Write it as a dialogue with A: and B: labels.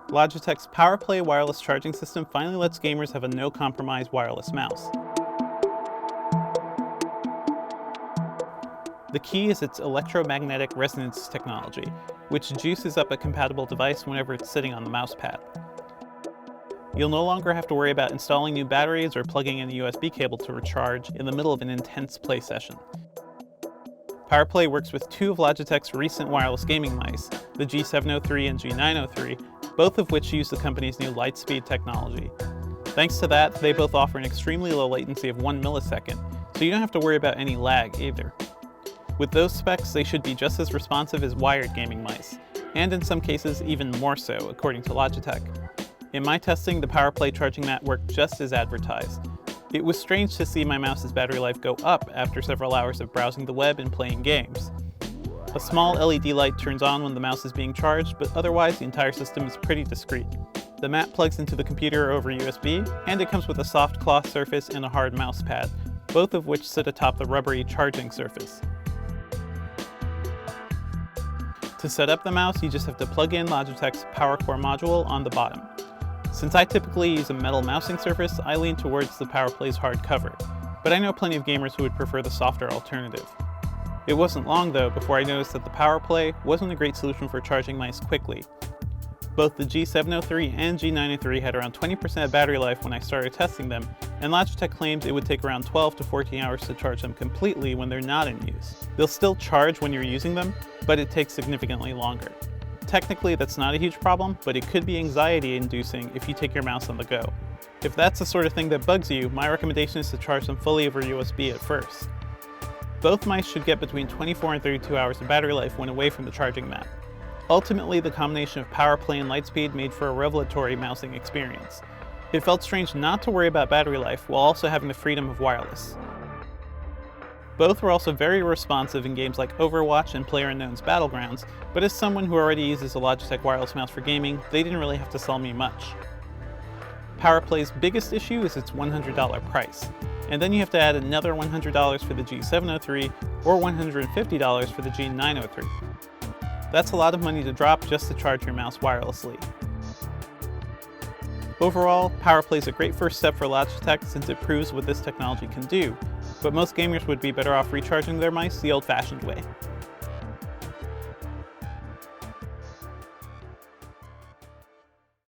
A: Logitech's PowerPlay wireless charging system finally lets gamers have a no-compromise wireless mouse. The key is its electromagnetic resonance technology, which juices up a compatible device whenever it's sitting on the mouse pad. You'll no longer have to worry about installing new batteries or plugging in a USB cable to recharge in the middle of an intense play session. PowerPlay works with two of Logitech's recent wireless gaming mice, the G703 and G903, both of which use the company's new Lightspeed technology. Thanks to that, they both offer an extremely low latency of 1 millisecond, so you don't have to worry about any lag either. With those specs, they should be just as responsive as wired gaming mice, and in some cases even more so, according to Logitech. In my testing, the PowerPlay charging mat worked just as advertised. It was strange to see my mouse's battery life go up after several hours of browsing the web and playing games. A small LED light turns on when the mouse is being charged, but otherwise the entire system is pretty discreet. The mat plugs into the computer over USB, and it comes with a soft cloth surface and a hard mouse pad, both of which sit atop the rubbery charging surface. To set up the mouse, you just have to plug in Logitech's PowerCore module on the bottom. Since I typically use a metal mousing surface, I lean towards the PowerPlay's hard cover, but I know plenty of gamers who would prefer the softer alternative. It wasn't long though before I noticed that the PowerPlay wasn't a great solution for charging mice quickly. Both the G703 and G903 had around 20% battery life when I started testing them, and Logitech claims it would take around 12 to 14 hours to charge them completely when they're not in use. They'll still charge when you're using them, but it takes significantly longer. Technically, that's not a huge problem, but it could be anxiety-inducing if you take your mouse on the go. If that's the sort of thing that bugs you, my recommendation is to charge them fully over USB at first. Both mice should get between 24 and 32 hours of battery life when away from the charging mat. Ultimately, the combination of PowerPlay and Lightspeed made for a revelatory mousing experience. It felt strange not to worry about battery life while also having the freedom of wireless. Both were also very responsive in games like Overwatch and PlayerUnknown's Battlegrounds, but as someone who already uses a Logitech wireless mouse for gaming, they didn't really have to sell me much. PowerPlay's biggest issue is its $100 price, and then you have to add another $100 for the G703 or $150 for the G903. That's a lot of money to drop just to charge your mouse wirelessly. Overall, PowerPlay is a great first step for Logitech since it proves what this technology can do, but most gamers would be better off recharging their mice the old-fashioned way.